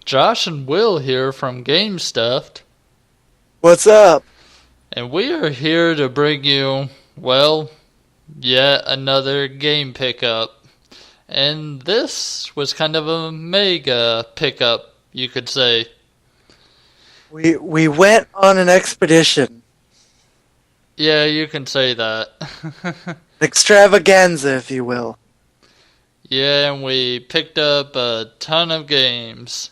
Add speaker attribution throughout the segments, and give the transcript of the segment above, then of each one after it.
Speaker 1: Josh and Will here from GameStuffed,
Speaker 2: What's up?
Speaker 1: and we are here to bring you, well, yet another game pickup. And this was kind of a mega pickup, you could say.
Speaker 2: We went on an expedition,
Speaker 1: Yeah, you can say that.
Speaker 2: extravaganza, if you will.
Speaker 1: Yeah, and we picked up a ton of games.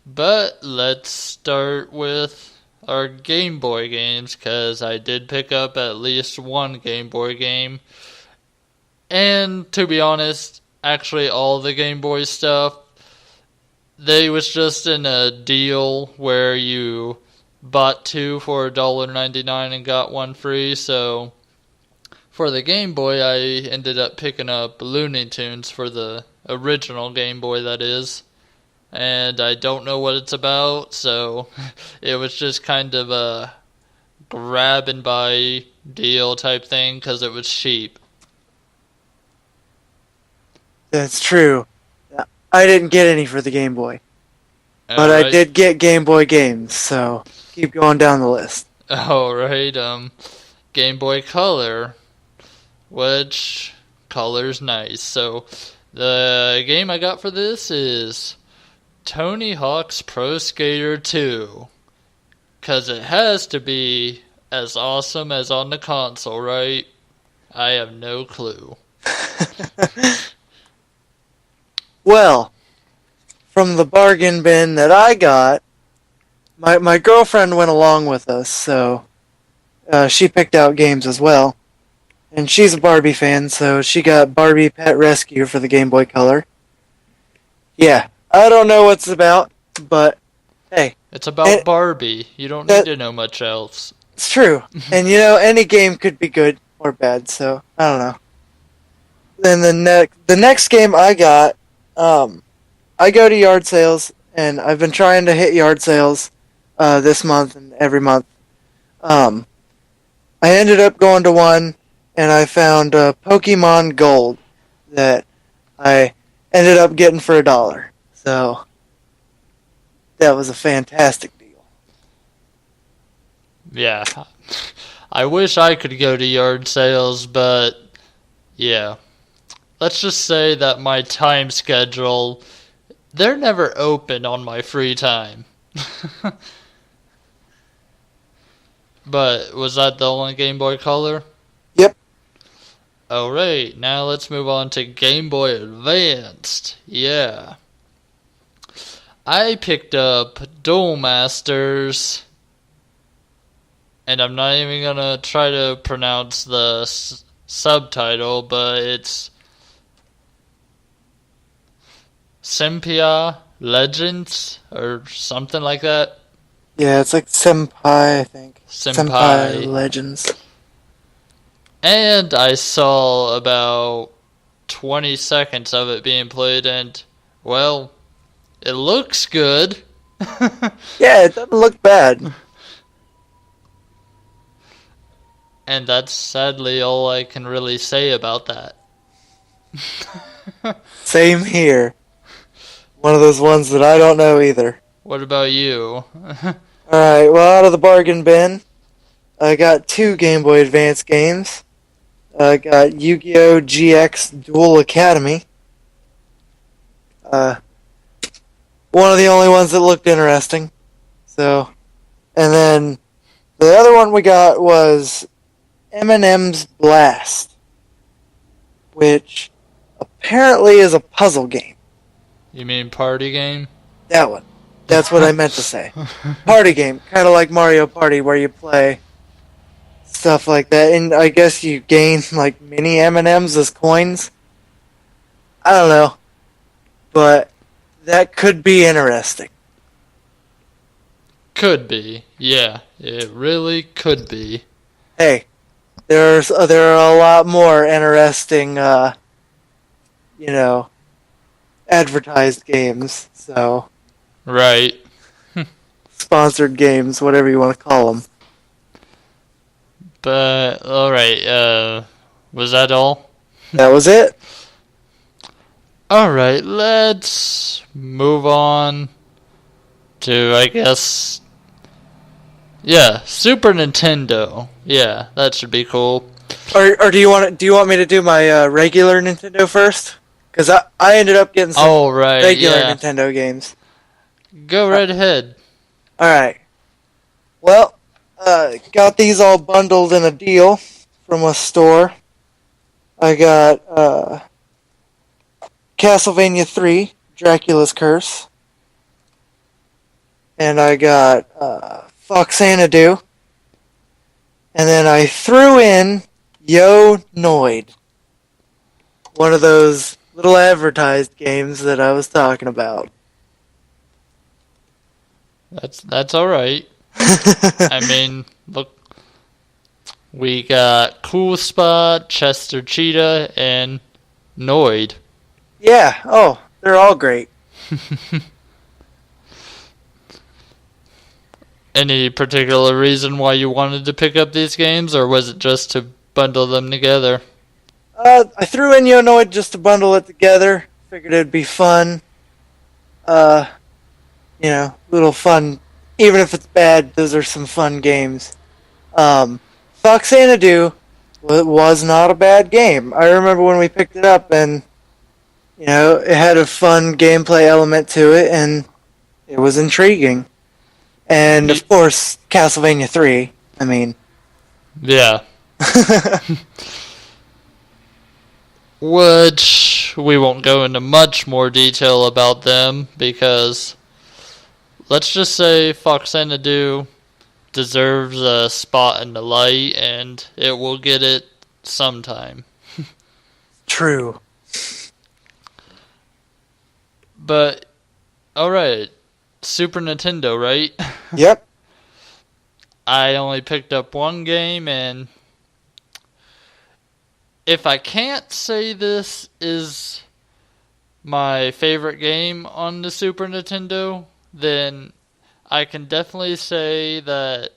Speaker 1: But let's start with our Game Boy games, because I did pick up at least one Game Boy game. And to be honest, actually all the Game Boy stuff, they was just in a deal where you bought two for $1.99 and got one free. So for the Game Boy, I ended up picking up Looney Tunes for the original Game Boy, that is. And I don't know what it's about, so it was just kind of a grab and buy deal type thing because it was cheap.
Speaker 2: That's true. I didn't get any for the Game Boy, but I
Speaker 1: Alright.
Speaker 2: did get Game Boy games, so keep going down the list.
Speaker 1: Alright, Game Boy Color, which color's nice. So the game I got for this is Tony Hawk's Pro Skater 2, because it has to be as awesome as on the console, right? I have no clue.
Speaker 2: Well, from the bargain bin that I got, my girlfriend went along with us, so she picked out games as well. And she's a Barbie fan, so she got Barbie Pet Rescue for the Game Boy Color. Yeah, I don't know what it's about, but hey.
Speaker 1: It's about Barbie. You don't need to know much else.
Speaker 2: It's true. And any game could be good or bad, so I don't know. Then the next game I got, I go to yard sales, and I've been trying to hit yard sales this month and every month. I ended up going to one, and I found Pokemon Gold that I ended up getting for $1. So that was a fantastic deal.
Speaker 1: Yeah. I wish I could go to yard sales, but yeah. Let's just say that my time schedule, they're never open on my free time. But was that the only Game Boy Color?
Speaker 2: Yep.
Speaker 1: Alright, now let's move on to Game Boy Advanced. Yeah. I picked up Duel Masters, and I'm not even gonna try to pronounce the subtitle, but it's Sempia Legends, or something like that.
Speaker 2: Yeah, it's like Senpai, I think.
Speaker 1: Senpai.
Speaker 2: Legends.
Speaker 1: And I saw about 20 seconds of it being played, and, well, it looks good.
Speaker 2: Yeah, it doesn't look bad.
Speaker 1: And that's sadly all I can really say about that.
Speaker 2: Same here. One of those ones that I don't know either.
Speaker 1: What about you?
Speaker 2: Alright, well, out of the bargain bin, I got two Game Boy Advance games. I got Yu-Gi-Oh! GX Duel Academy. One of the only ones that looked interesting. So, and then the other one we got was Eminem's Blast, which apparently is a puzzle game.
Speaker 1: You mean party game?
Speaker 2: That one. That's what I meant to say. Party game, kind of like Mario Party, where you play stuff like that, and I guess you gain like mini M&Ms as coins. I don't know, but that could be interesting.
Speaker 1: Could be. Yeah, it really could be.
Speaker 2: Hey, there are a lot more interesting, advertised games. So
Speaker 1: Right.
Speaker 2: sponsored games, whatever you want to call them.
Speaker 1: But, alright, was that all?
Speaker 2: That was it.
Speaker 1: Alright, let's move on to, I guess, yeah, Super Nintendo. Yeah, that should be cool.
Speaker 2: Or do you want me to do my regular Nintendo first? Because I ended up getting some
Speaker 1: Oh, right,
Speaker 2: regular
Speaker 1: yeah.
Speaker 2: Nintendo games.
Speaker 1: Go right ahead.
Speaker 2: All right. Well, got these all bundled in a deal from a store. I got Castlevania 3, Dracula's Curse. And I got Fox Xanadu. And then I threw in Yo Noid. One of those little advertised games that I was talking about.
Speaker 1: That's alright. I mean, look, we got Cool Spot, Chester Cheetah, and Noid.
Speaker 2: Yeah, oh, they're all great.
Speaker 1: Any particular reason why you wanted to pick up these games, or was it just to bundle them together?
Speaker 2: I threw in Yo Noid just to bundle it together. Figured it'd be fun. Uh, little fun. Even if it's bad, those are some fun games. Fox Xanadu was not a bad game. I remember when we picked it up, and it had a fun gameplay element to it, and it was intriguing. And of course, Castlevania 3. I mean,
Speaker 1: yeah. Which we won't go into much more detail about them because let's just say Fox Xanadu deserves a spot in the light, and it will get it sometime.
Speaker 2: True.
Speaker 1: But, alright, Super Nintendo, right?
Speaker 2: Yep.
Speaker 1: I only picked up one game, and if I can't say this is my favorite game on the Super Nintendo, then I can definitely say that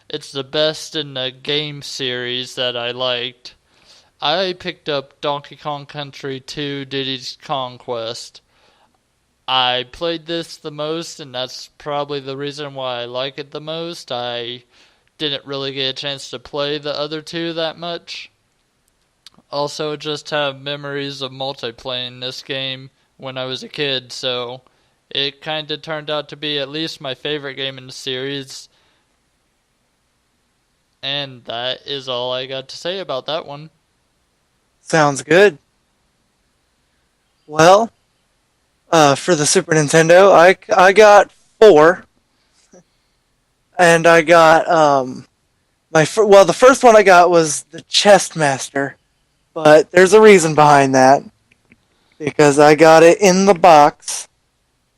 Speaker 1: it's the best in the game series that I liked. I picked up Donkey Kong Country 2 Diddy's Kong Quest. I played this the most, and that's probably the reason why I like it the most. I didn't really get a chance to play the other two that much. Also, just have memories of multiplaying this game when I was a kid, so it kind of turned out to be at least my favorite game in the series. And that is all I got to say about that one.
Speaker 2: Sounds good. Well, for the Super Nintendo, I got 4. And I got, the first one I got was the Chess Master. But there's a reason behind that. Because I got it in the box.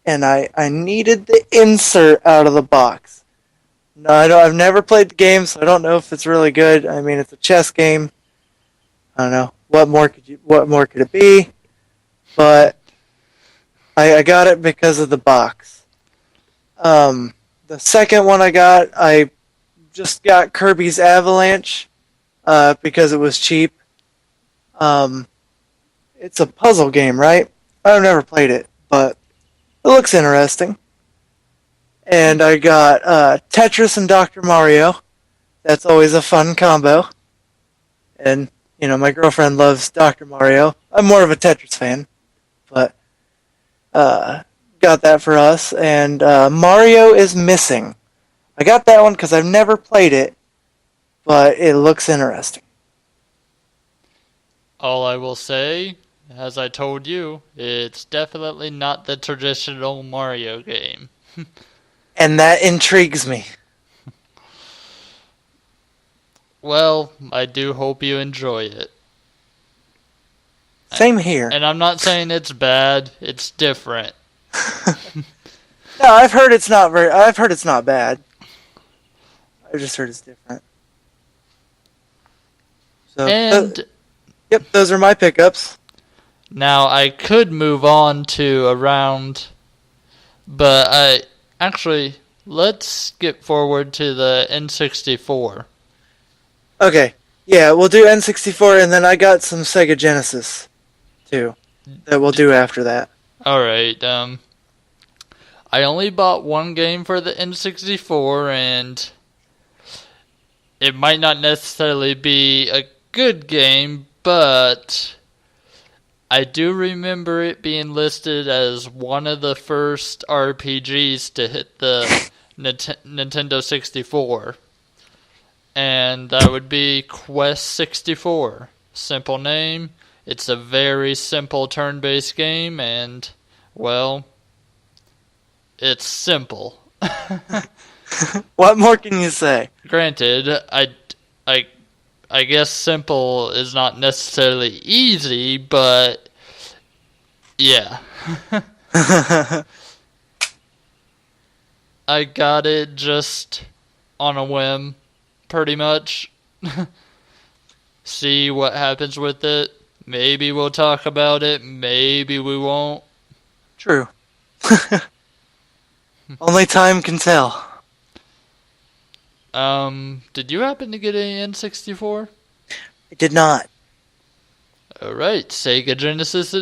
Speaker 2: And I needed the insert out of the box. No, I've never played the game, so I don't know if it's really good. I mean, it's a chess game. I don't know. What more could it be? But I got it because of the box. The second one I just got Kirby's Avalanche because it was cheap. It's a puzzle game, right? I've never played it, but it looks interesting. And I got Tetris and Dr. Mario. That's always a fun combo. And, my girlfriend loves Dr. Mario. I'm more of a Tetris fan. But got that for us. And Mario is Missing. I got that one because I've never played it, but it looks interesting.
Speaker 1: All I will say, as I told you, it's definitely not the traditional Mario game.
Speaker 2: And that intrigues me.
Speaker 1: Well, I do hope you enjoy it.
Speaker 2: Same here.
Speaker 1: And I'm not saying it's bad, it's different.
Speaker 2: No, I've heard it's not bad. I've just heard it's different. So, yep, those are my pickups.
Speaker 1: Now, I could move on to a round, but let's skip forward to the N64.
Speaker 2: Okay, yeah, we'll do N64, and then I got some Sega Genesis, too. that we'll do after that.
Speaker 1: Alright, I only bought one game for the N64, and it might not necessarily be a good game, but I do remember it being listed as one of the first RPGs to hit the Nintendo 64. And that would be Quest 64. Simple name. It's a very simple turn-based game, and, well, it's simple.
Speaker 2: What more can you say?
Speaker 1: Granted, I guess simple is not necessarily easy, but yeah. I got it just on a whim, pretty much. See what happens with it. Maybe we'll talk about it, maybe we won't.
Speaker 2: True. Only time can tell.
Speaker 1: Did you happen to get an N64?
Speaker 2: I did not.
Speaker 1: Alright, Sega Genesis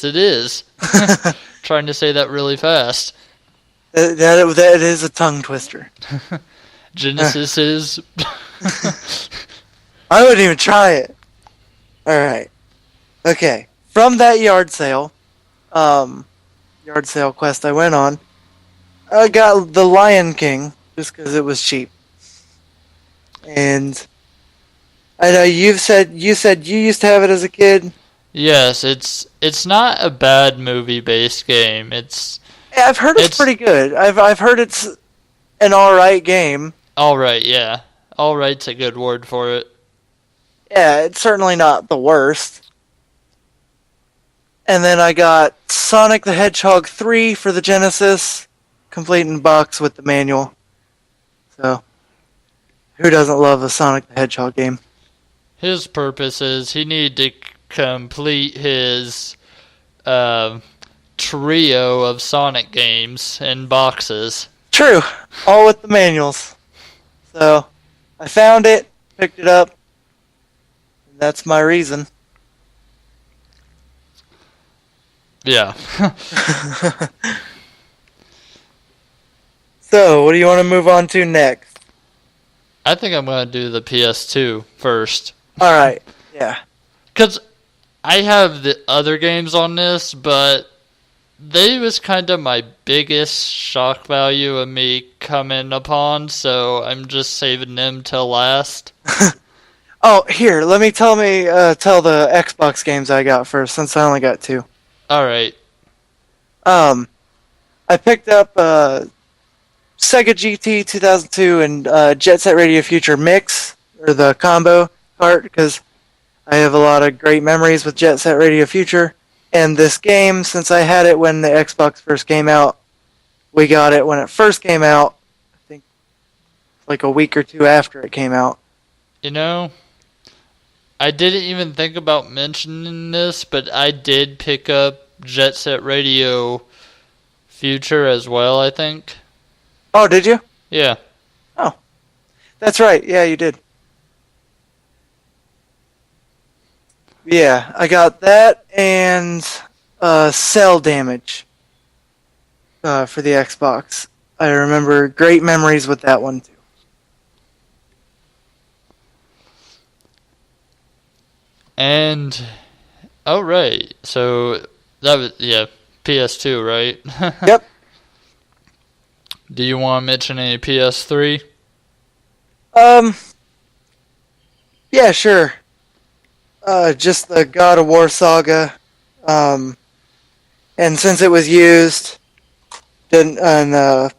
Speaker 1: it is. Trying to say that really fast.
Speaker 2: That is a tongue twister.
Speaker 1: Genesis is...
Speaker 2: I wouldn't even try it. Alright. Okay. From that yard sale quest I went on, I got The Lion King just because it was cheap. And I know you said you used to have it as a kid.
Speaker 1: Yes, it's not a bad movie-based game.
Speaker 2: Yeah, I've heard it's pretty good. I've heard it's an alright game.
Speaker 1: Alright, yeah. Alright's a good word for it.
Speaker 2: Yeah, it's certainly not the worst. And then I got Sonic the Hedgehog 3 for the Genesis, complete in box with the manual. So, who doesn't love a Sonic the Hedgehog game?
Speaker 1: His purpose is he needed to complete his trio of Sonic games in boxes.
Speaker 2: True, all with the manuals. So, I found it, picked it up, and that's my reason.
Speaker 1: Yeah.
Speaker 2: So, what do you want to move on to next?
Speaker 1: I think I'm going to do the PS2 first.
Speaker 2: Alright, yeah.
Speaker 1: Because I have the other games on this, but they was kind of my biggest shock value of me coming upon, so I'm just saving them till last.
Speaker 2: Oh, here, let me tell the Xbox games I got first, since I only got two.
Speaker 1: Alright.
Speaker 2: I picked up Sega GT 2002 and Jet Set Radio Future Mix, or the combo cart, because I have a lot of great memories with Jet Set Radio Future. And this game, since I had it when the Xbox first came out, we got it when it first came out, I think like a week or two after it came out.
Speaker 1: You know, I didn't even think about mentioning this, but I did pick up Jet Set Radio Future as well, I think.
Speaker 2: Oh, did you?
Speaker 1: Yeah.
Speaker 2: Oh, that's right. Yeah, you did. Yeah, I got that and Cell Damage for the Xbox. I remember great memories with that one too.
Speaker 1: And, oh right, so that was, yeah, PS2, right?
Speaker 2: Yep.
Speaker 1: Do you want to mention any PS3?
Speaker 2: Yeah, sure. Just the God of War saga. And since it was used, and the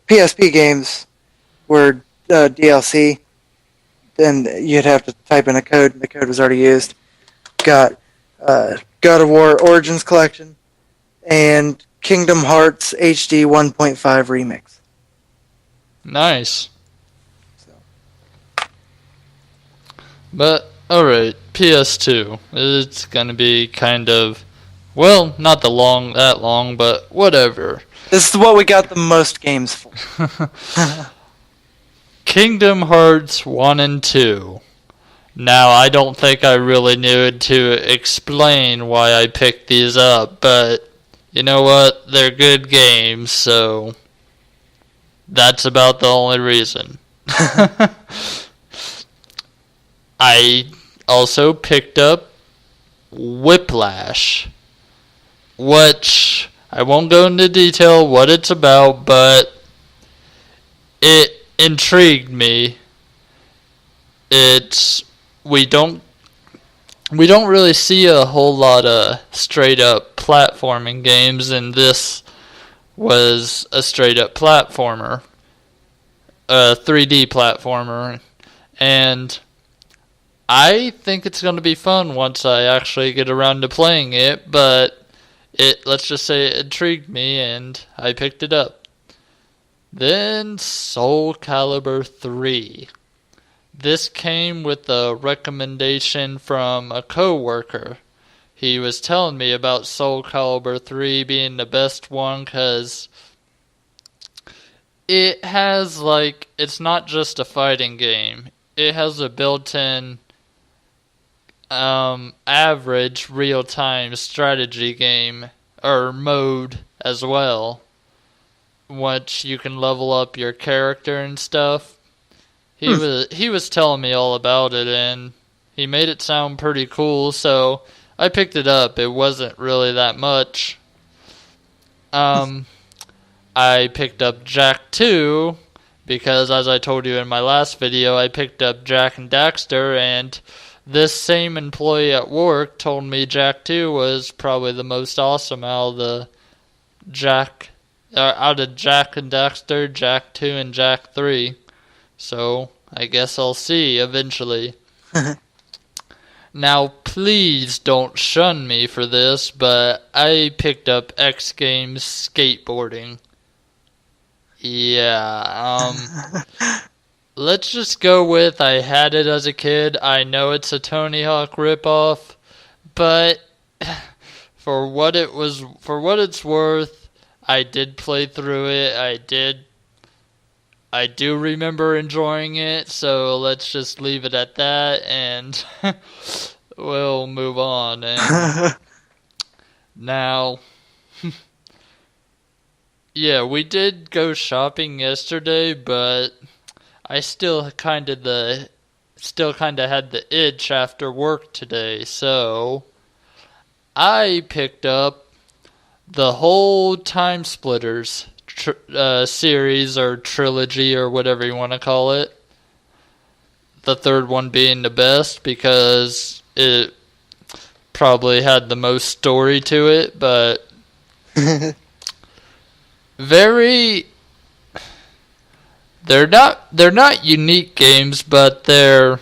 Speaker 2: PSP games were DLC, then you'd have to type in a code, and the code was already used. Got God of War Origins Collection, and Kingdom Hearts HD 1.5 Remix.
Speaker 1: Nice. But, alright, PS2. It's gonna be kind of, well, not that long, but whatever.
Speaker 2: This is what we got the most games for.
Speaker 1: Kingdom Hearts 1 and 2. Now, I don't think I really needed to explain why I picked these up, but you know what? They're good games, so that's about the only reason. I also picked up Whiplash, which I won't go into detail what it's about, but it intrigued me. It's we don't really see a whole lot of straight up platforming games, and this was a straight up platformer, a 3D platformer, and I think it's going to be fun once I actually get around to playing it, but let's just say it intrigued me and I picked it up. Then Soul Calibur 3. This came with a recommendation from a coworker. He was telling me about Soul Calibur 3 being the best one because it has, it's not just a fighting game. It has a built-in average real-time strategy game or mode as well, which you can level up your character and stuff. He was telling me all about it, and he made it sound pretty cool, so I picked it up. It wasn't really that much. I picked up Jak 2 because, as I told you in my last video, I picked up Jak and Daxter, and this same employee at work told me Jak 2 was probably the most awesome out of Jak and Daxter, Jak 2, and Jak 3. So, I guess I'll see eventually. Now, please don't shun me for this, but I picked up X Games Skateboarding. Yeah, let's just go with I had it as a kid. I know it's a Tony Hawk ripoff, but for what it's worth, I did play through it. I do remember enjoying it, so let's just leave it at that, and we'll move on. And now, yeah, we did go shopping yesterday, but I still kind of had the itch after work today, so I picked up the whole Time Splitters series or trilogy or whatever you want to call it. The third one being the best because it probably had the most story to it, but they're not unique games, but they're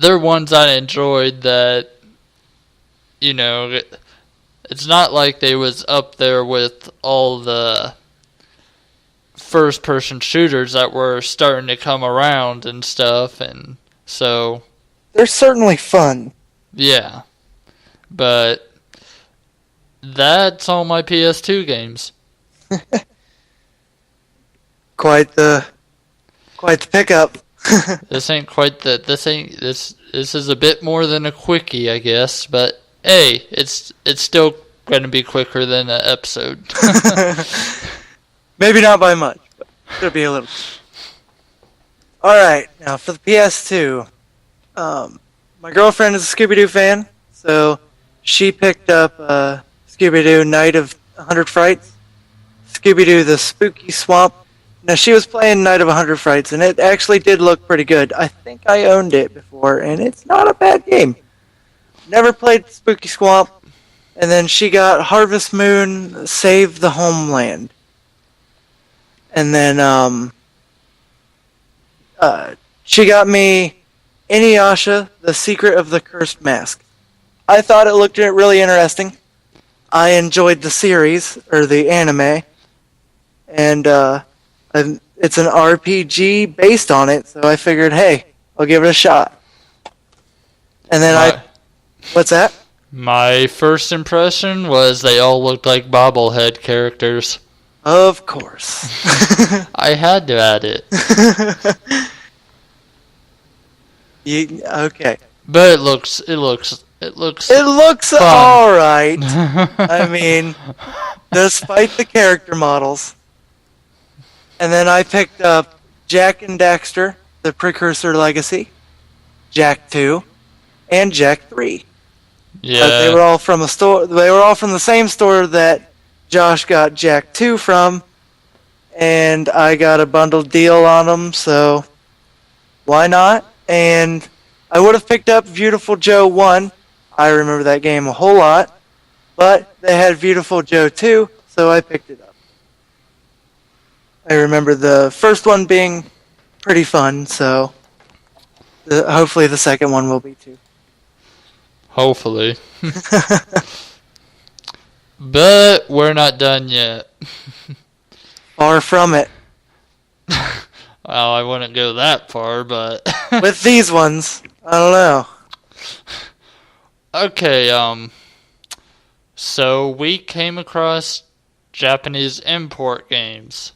Speaker 1: ones I enjoyed that, you know, it's not like they was up there with all the first-person shooters that were starting to come around and stuff, and so
Speaker 2: They're certainly fun.
Speaker 1: yeah. But that's all my PS2 games.
Speaker 2: Quite the pickup.
Speaker 1: This is a bit more than a quickie, I guess, but hey, it's still going to be quicker than an episode.
Speaker 2: Maybe not by much, but it'll be a little. Alright, now for the PS2. My girlfriend is a Scooby-Doo fan, so she picked up Scooby-Doo Night of 100 Frights, Scooby-Doo The Spooky Swamp. Now, she was playing Night of 100 Frights, and it actually did look pretty good. I think I owned it before, and it's not a bad game. Never played Spooky Swamp. And then she got Harvest Moon, Save the Homeland. And then she got me Inuyasha, The Secret of the Cursed Mask. I thought it looked really interesting. I enjoyed the series, or the anime. And it's an RPG based on it, so I figured, hey, I'll give it a shot. And then What's that?
Speaker 1: My first impression was they all looked like bobblehead characters.
Speaker 2: Of course.
Speaker 1: I had to add it.
Speaker 2: Okay.
Speaker 1: But it
Speaker 2: It looks
Speaker 1: fun.
Speaker 2: alright. I mean, despite the character models. And then I picked up Jack and Daxter, the Precursor Legacy, Jack 2, and Jack 3. They
Speaker 1: Yeah.
Speaker 2: were all from a store. They were all from the same store that Josh got Jack 2 from, and I got a bundled deal on them, so why not? And I would have picked up Beautiful Joe 1. I remember that game a whole lot, but they had Beautiful Joe 2, so I picked it up. I remember the first one being pretty fun, so hopefully the second one will be too.
Speaker 1: Hopefully. But we're not done yet.
Speaker 2: Far from it.
Speaker 1: Well, I wouldn't go that far, but
Speaker 2: With these ones, I don't know.
Speaker 1: Okay, so we came across Japanese import games,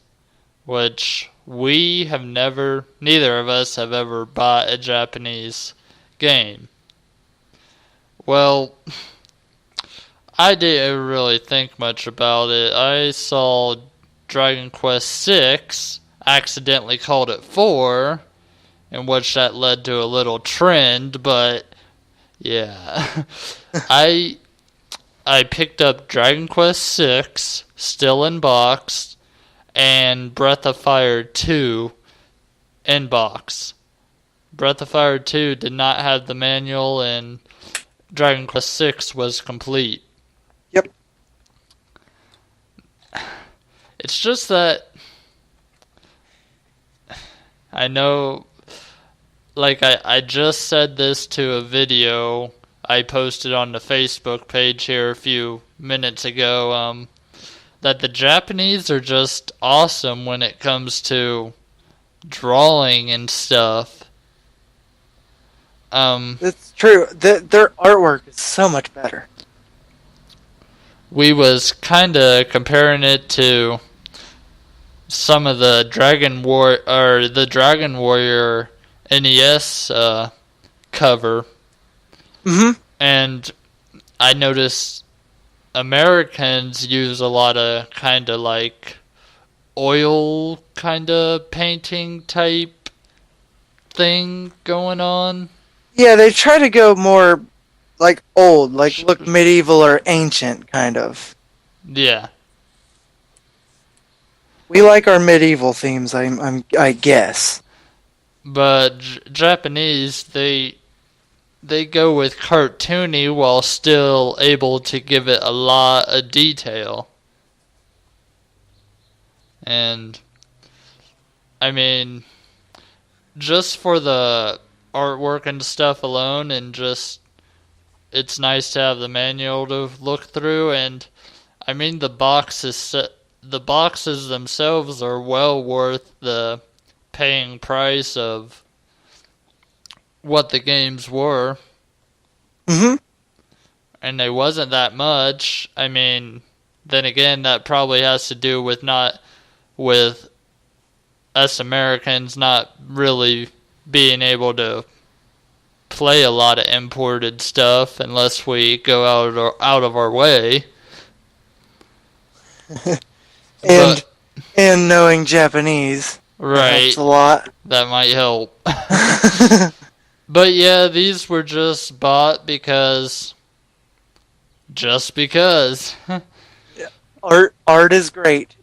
Speaker 1: which we have neither of us have ever bought a Japanese game. Well, I didn't really think much about it. I saw Dragon Quest VI, accidentally called it 4, in which that led to a little trend, but yeah. I picked up Dragon Quest VI, still in box, and Breath of Fire 2 in box. Breath of Fire 2 did not have the manual, and Dragon Quest VI was complete.
Speaker 2: Yep.
Speaker 1: It's just that I know, like I just said this to a video I posted on the Facebook page here a few minutes ago, that the Japanese are just awesome when it comes to drawing and stuff.
Speaker 2: It's true. Their artwork is so much better.
Speaker 1: We was kind of comparing it to some of the Dragon Warrior NES cover.
Speaker 2: Mm-hmm.
Speaker 1: And I noticed Americans use a lot of kind of like oil kind of painting type thing going on.
Speaker 2: Yeah, they try to go more like old, like look medieval or ancient, kind of.
Speaker 1: Yeah.
Speaker 2: We like our medieval themes, I guess.
Speaker 1: But Japanese, they go with cartoony while still able to give it a lot of detail. And I mean, just for the artwork and stuff alone, and just it's nice to have the manual to look through. And I mean, the boxes themselves are well worth the paying price of what the games were.
Speaker 2: Mm-hmm.
Speaker 1: And they wasn't that much. I mean, then again, that probably has to do with us Americans not really being able to play a lot of imported stuff unless we go out of our way.
Speaker 2: And knowing Japanese,
Speaker 1: right,
Speaker 2: helps a lot.
Speaker 1: That might help. But yeah, these were just bought just because.
Speaker 2: Art is great,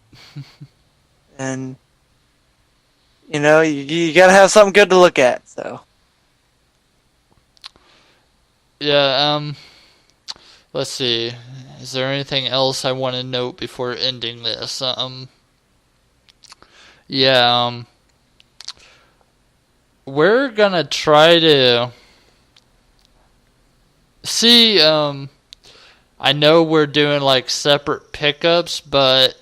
Speaker 2: and you gotta have something good to look at. So
Speaker 1: yeah, let's see. Is there anything else I want to note before ending this? Yeah, we're gonna try to see, I know we're doing like separate pickups, but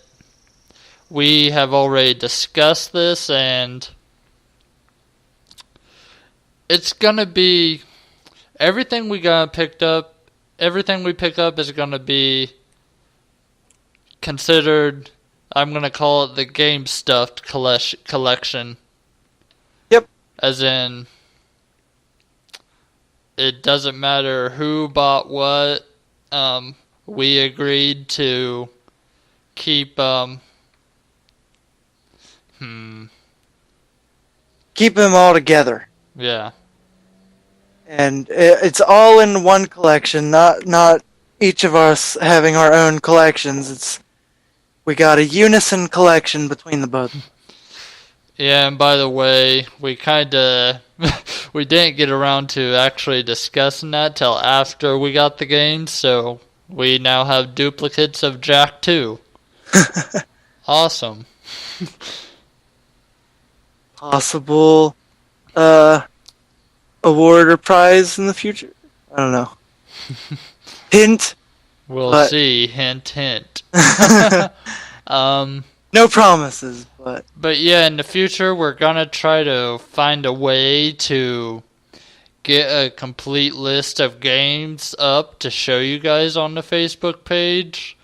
Speaker 1: we have already discussed this, and it's gonna be everything we pick up is gonna be considered. I'm gonna call it the GameStuffed collection.
Speaker 2: Yep.
Speaker 1: As in, it doesn't matter who bought what. We agreed to keep
Speaker 2: Keep them all together.
Speaker 1: yeah.
Speaker 2: And it's all in one collection, not each of us having our own collections. We got a unison collection between the both.
Speaker 1: Yeah, and by the way, we kinda we didn't get around to actually discussing that till after we got the game, so we now have duplicates of Jack 2. Awesome.
Speaker 2: Possible award or prize in the future. I don't know. Hint.
Speaker 1: We'll
Speaker 2: But
Speaker 1: see. Hint, hint.
Speaker 2: no promises, but
Speaker 1: But yeah, in the future, we're gonna try to find a way to get a complete list of games up to show you guys on the Facebook page.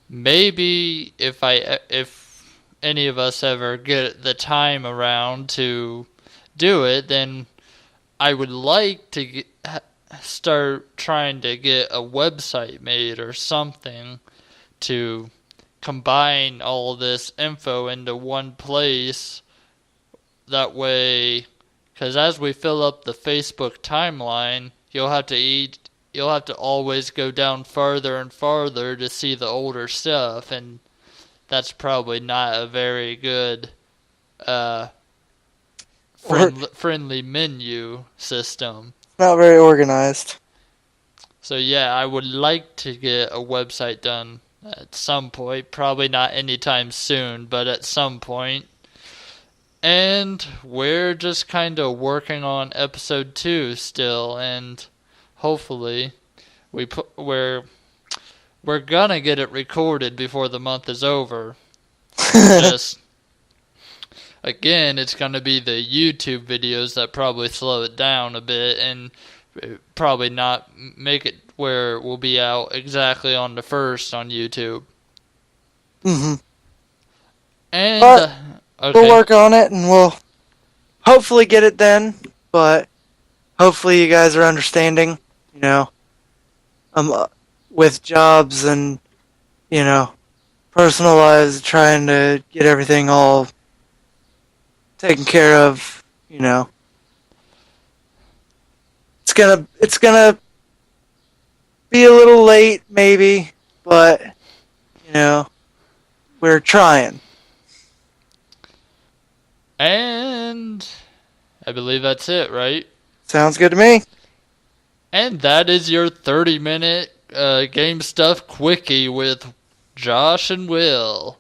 Speaker 1: Maybe if any of us ever get the time around to do it, then I would like to start trying to get a website made or something to combine all this info into one place. That way, because as we fill up the Facebook timeline, you'll have to always go down farther and farther to see the older stuff, and that's probably not a very good friendly menu system.
Speaker 2: not very organized.
Speaker 1: So yeah, I would like to get a website done at some point. Probably not anytime soon, but at some point. And we're just kind of working on episode 2 still, and hopefully we're gonna get it recorded before the month is over. Just again, it's gonna be the YouTube videos that probably slow it down a bit and probably not make it where we'll be out exactly on the 1st on YouTube.
Speaker 2: Mm-hmm.
Speaker 1: And
Speaker 2: But
Speaker 1: okay.
Speaker 2: we'll work on it, and we'll hopefully get it then. But hopefully you guys are understanding. You know, with jobs and personal lives, trying to get everything all taken care of. It's gonna be a little late, maybe, but we're trying.
Speaker 1: And I believe that's it, right?
Speaker 2: Sounds good to me.
Speaker 1: And that is your 30-minute GameStuffed Quickie with Josh and Will.